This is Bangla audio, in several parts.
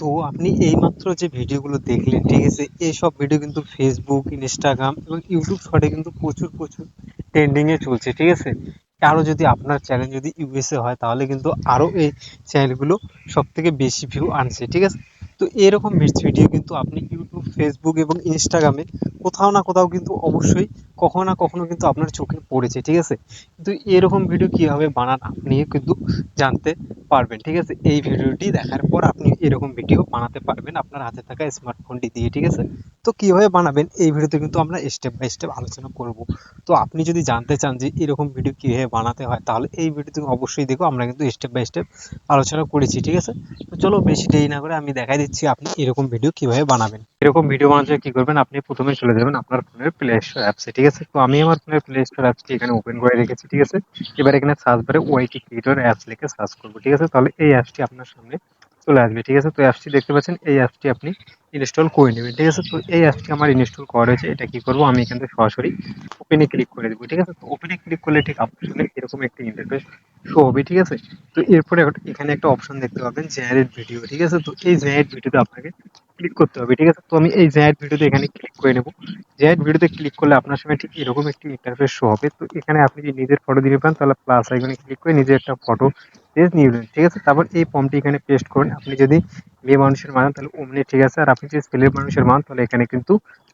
তো আপনি এইমাত্র যে ভিডিওগুলো দেখলেন, ঠিক আছে, এইসব ভিডিও কিন্তু ফেসবুক, ইনস্টাগ্রাম এবং ইউটিউব শর্টে কিন্তু প্রচুর প্রচুর ট্রেন্ডিং এ চলছে, ঠিক আছে। আরো যদি আপনার চ্যানেল যদি ইউএসএ হয় তাহলে কিন্তু আরো এই চ্যানেলগুলো সব থেকে বেশি ভিউ আনছে, ঠিক আছে। তো এরকম ভিডিও কিন্তু আপনি ইউটিউব, ফেসবুক এবং ইনস্টাগ্রামে কোথাও না কোথাও কিন্তু অবশ্যই কখনো না কখনো কিন্তু আপনার চোখে পড়েছে, ঠিক আছে। কিন্তু এরকম ভিডিও কিভাবে বানান আপনি কিন্তু জানতে পারবেন, ঠিক আছে। এই ভিডিওটি দেখার পর আপনি এরকম ভিডিও বানাতে পারবেন আপনার হাতে থাকা স্মার্টফোনটি দিয়ে, ঠিক আছে। তো কিভাবে বানাবেন এই ভিডিওতে কিন্তু আমরা স্টেপ বাই স্টেপ আলোচনা করব। তো আপনি যদি জানতে চান যে এরকম ভিডিও কিভাবে বানাতে হয় তাহলে এই ভিডিওতে অবশ্যই দেখো, আমরা কিন্তু স্টেপ বাই স্টেপ আলোচনা করেছি, ঠিক আছে। তো চলো বেশি দেরি না করে আমি দেখাই দিচ্ছি আপনি এরকম ভিডিও কিভাবে বানাবেন। এরকম ভিডিও বানাতে হলে কি করবেন, আপনি প্রথমে চলে যাবেন আপনার ফোনের প্লে স্টোর অ্যাপসে, ঠিক আছে। তো আমি আমার ফোনের প্লে স্টোর অ্যাপসটি এখানে ওপেন করে রেখেছি, ঠিক আছে। এবার এখানে সার্চ বারে ওয়াইটি ক্রিয়েটর অ্যাপস লিখে সার্চ করবো, ঠিক আছে। তাহলে এই অ্যাপসটি আপনার সামনে চলে আসবে, ঠিক আছে। তো অ্যাপসটি দেখতে পাচ্ছেন, এই অ্যাপসটি আপনি ইনস্টল করে নেবেন, ঠিক আছে। তো এই অ্যাপসটি আমার ইনস্টল করা রয়েছে, এটা কি করবো, আমি এখান থেকে সরাসরি ওপেনে ক্লিক করে দেবো, ঠিক আছে। তো ওপেনে ক্লিক করলে ঠিক আপনার সামনে এরকম একটা ইন্টারফেস শো হবে, ঠিক আছে। তো এরপরে এখানে একটা অপশন দেখতে পাবেন জেনারেট ভিডিও, ঠিক আছে। তো এই জেনারেট ভিডিওতে আপনাকে ক্লিক করতে হবে, ঠিক আছে। তো আমি এই জেনারেট ভিডিওতে এখানে ক্লিক করে নেবো। জেনারেট ভিডিওতে ক্লিক করলে আপনার সামনে ঠিক এরকম একটি ইন্টারফেস শো হবে। তো এখানে আপনি যদি নিজের ফটো দিতে পারেন তাহলে প্লাস আইকনে ক্লিক করে নিজের একটা ফটো পেজ নিয়ে নেবেন, ঠিক আছে। তারপর এই ফর্মটি এখানে পেস্ট করেন। আপনি যদি মেয়ে মানুষের মান তাহলে অমনি, ঠিক আছে। আর আপনি যদি ছেলের মানুষের মান তাহলে এখানে কিন্তু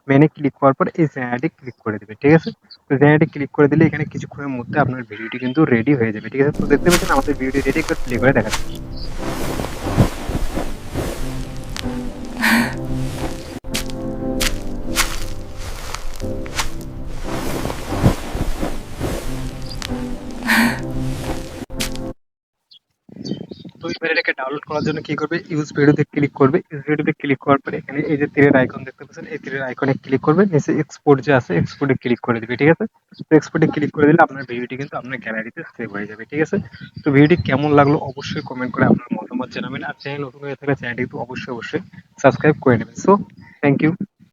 মেনে ক্লিক করার পর এই জেনারেটে ক্লিক করে দেবে, ঠিক আছে। তো জেনারেটে ক্লিক করে দিলে এখানে কিছুক্ষণের মধ্যে আপনার ভিডিওটি কিন্তু রেডি হয়ে যাবে, ঠিক আছে। তো দেখতে পাচ্ছেন আমাদের ভিডিও রেডি, একবার প্লে করে দেখাচ্ছি। তো এবার এটাকে ডাউনলোড করার জন্য কি করবে, ইউজ ভিডিওতে ক্লিক করবে। ইউজ ভিডিওতে ক্লিক করার পরে এখানে এই যে তীরের আইকন দেখতে পাচ্ছেন, এই তীরের আইকনে ক্লিক করবে, নিচে এক্সপোর্ট যে আছে এক্সপোর্টে ক্লিক করে দিবে, ঠিক আছে। তো এক্সপোর্টে ক্লিক করে দিলে আপনার ভিডিওটি কিন্তু আপনার গ্যালারিতে সেভ হয়ে যাবে, ঠিক আছে। তো ভিডিওটি কেমন লাগলো অবশ্যই কমেন্ট করে আপনার মতামত জানাবেন। আর চ্যানেল নতুন হয়ে থাকলে চ্যানেলটি কিন্তু অবশ্যই অবশ্যই সাবস্ক্রাইব করে নেবেন। So thank you.